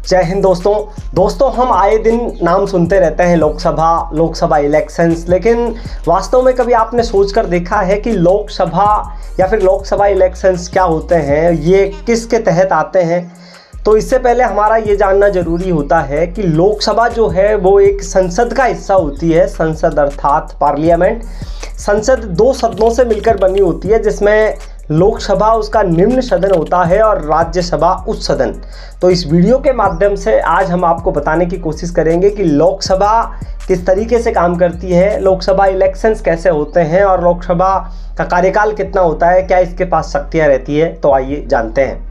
जय हिंद दोस्तों हम आए दिन नाम सुनते रहते हैं लोकसभा इलेक्शंस, लेकिन वास्तव में कभी आपने सोचकर देखा है कि लोकसभा या फिर लोकसभा इलेक्शंस क्या होते हैं, ये किसके तहत आते हैं। तो इससे पहले हमारा ये जानना जरूरी होता है कि लोकसभा जो है वो एक संसद का हिस्सा होती है। संसद अर्थात पार्लियामेंट। संसद दो सदनों से मिलकर बनी होती है, जिसमें लोकसभा उसका निम्न सदन होता है और राज्यसभा उच्च सदन। तो इस वीडियो के माध्यम से आज हम आपको बताने की कोशिश करेंगे कि लोकसभा किस तरीके से काम करती है, लोकसभा इलेक्शंस कैसे होते हैं और लोकसभा का कार्यकाल कितना होता है, क्या इसके पास शक्तियां रहती है। तो आइए जानते हैं।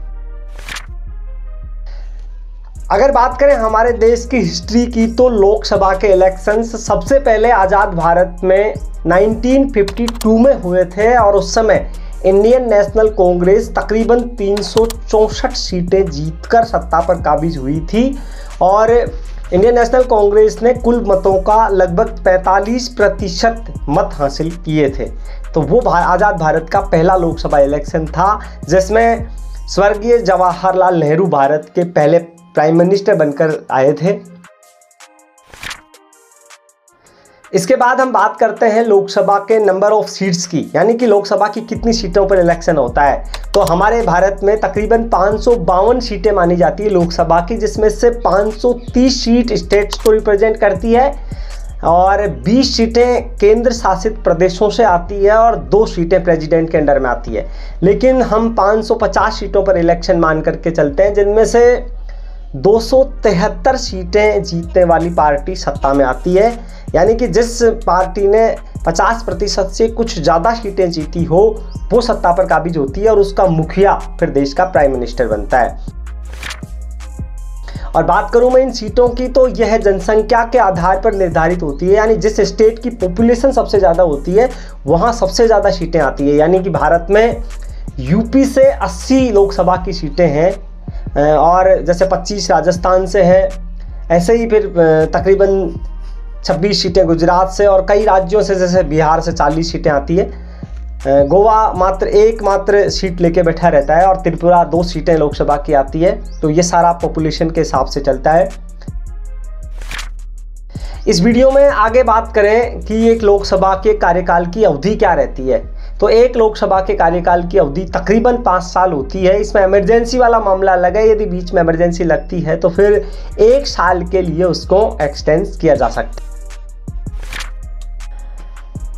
अगर बात करें हमारे देश की हिस्ट्री की, तो लोकसभा के इलेक्शंस सबसे पहले आज़ाद भारत में 1952 में हुए थे और उस समय इंडियन नेशनल कांग्रेस तकरीबन 364 सीटें जीतकर सत्ता पर काबिज हुई थी और इंडियन नेशनल कांग्रेस ने कुल मतों का लगभग 45% मत हासिल किए थे। तो वो आज़ाद भारत का पहला लोकसभा इलेक्शन था, जिसमें स्वर्गीय जवाहरलाल नेहरू भारत के पहले प्राइम मिनिस्टर बनकर आए थे। इसके बाद हम बात करते हैं लोकसभा के नंबर ऑफ सीट्स की, यानी कि लोकसभा की कितनी सीटों पर इलेक्शन होता है। तो हमारे भारत में तकरीबन 552 सीटें मानी जाती है लोकसभा की, जिसमें से 530 सीट स्टेट्स को रिप्रेजेंट करती है और 20 सीटें केंद्र शासित प्रदेशों से आती है और 2 सीटें प्रेसिडेंट के अंडर में आती है। लेकिन हम 550 सीटों पर इलेक्शन मान करके चलते हैं, जिनमें से 273 सीटें जीतने वाली पार्टी सत्ता में आती है, यानी कि जिस पार्टी ने 50% से कुछ ज़्यादा सीटें जीती हो वो सत्ता पर काबिज होती है और उसका मुखिया फिर देश का प्राइम मिनिस्टर बनता है। और बात करूं मैं इन सीटों की, तो यह जनसंख्या के आधार पर निर्धारित होती है, यानी जिस स्टेट की पॉपुलेशन सबसे ज़्यादा होती है वहाँ सबसे ज़्यादा सीटें आती है। यानी कि भारत में यूपी से 80 लोकसभा की सीटें हैं और जैसे 25 राजस्थान से है, ऐसे ही फिर तकरीबन 26 सीटें गुजरात से और कई राज्यों से जैसे बिहार से 40 सीटें आती है। गोवा मात्र सीट लेके बैठा रहता है और त्रिपुरा 2 सीटें लोकसभा की आती है। तो ये सारा पॉपुलेशन के हिसाब से चलता है। इस वीडियो में आगे बात करें कि एक लोकसभा के कार्यकाल की अवधि क्या रहती है। तो एक लोकसभा के कार्यकाल की अवधि तकरीबन 5 साल होती है। इसमें इमरजेंसी वाला मामला अलग है, यदि बीच में इमरजेंसी लगती है तो फिर 1 साल के लिए उसको एक्सटेंड किया जा सकता है।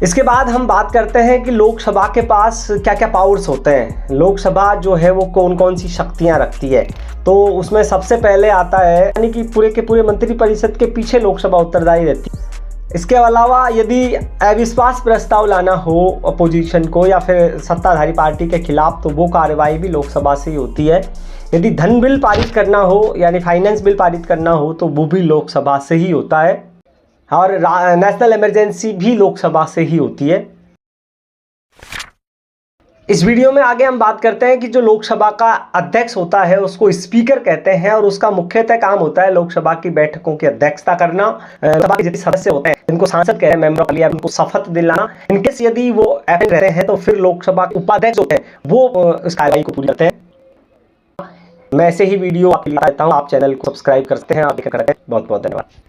इसके बाद हम बात करते हैं कि लोकसभा के पास क्या क्या पावर्स होते हैं। लोकसभा जो है वो कौन कौन सी शक्तियां रखती है। तो उसमें सबसे पहले आता है, यानी कि पूरे के पूरे मंत्रिपरिषद के पीछे लोकसभा उत्तरदायी रहती है। इसके अलावा यदि अविश्वास प्रस्ताव लाना हो अपोजिशन को या फिर सत्ताधारी पार्टी के खिलाफ, तो वो कार्रवाई भी लोकसभा से ही होती है। यदि धन बिल पारित करना हो यानी फाइनेंस बिल पारित करना हो तो वो भी लोकसभा से ही होता है और नेशनल इमरजेंसी भी लोकसभा से ही होती है। इस वीडियो में आगे हम बात करते हैं कि जो लोकसभा का अध्यक्ष होता है उसको स्पीकर कहते हैं और उसका मुख्यतः काम होता है लोकसभा की बैठकों की अध्यक्षता करना। लोकसभा के जितने सदस्य होते हैं जिनको सांसद कहते हैं, मेंबर ऑफ पार्लियामेंट, उनको शपथ दिलाना। इनकेस यदि वो एबसेंट रहते हैं तो फिर लोकसभा के उपाध्यक्ष होते हैं वो इस कार्रवाई को पूरी करते हैं। मैं ऐसे ही वीडियो आपके लिए लाता हूँ। आप चैनल को सब्सक्राइब करते हैं। आप देखकर करते हैं। बहुत बहुत धन्यवाद।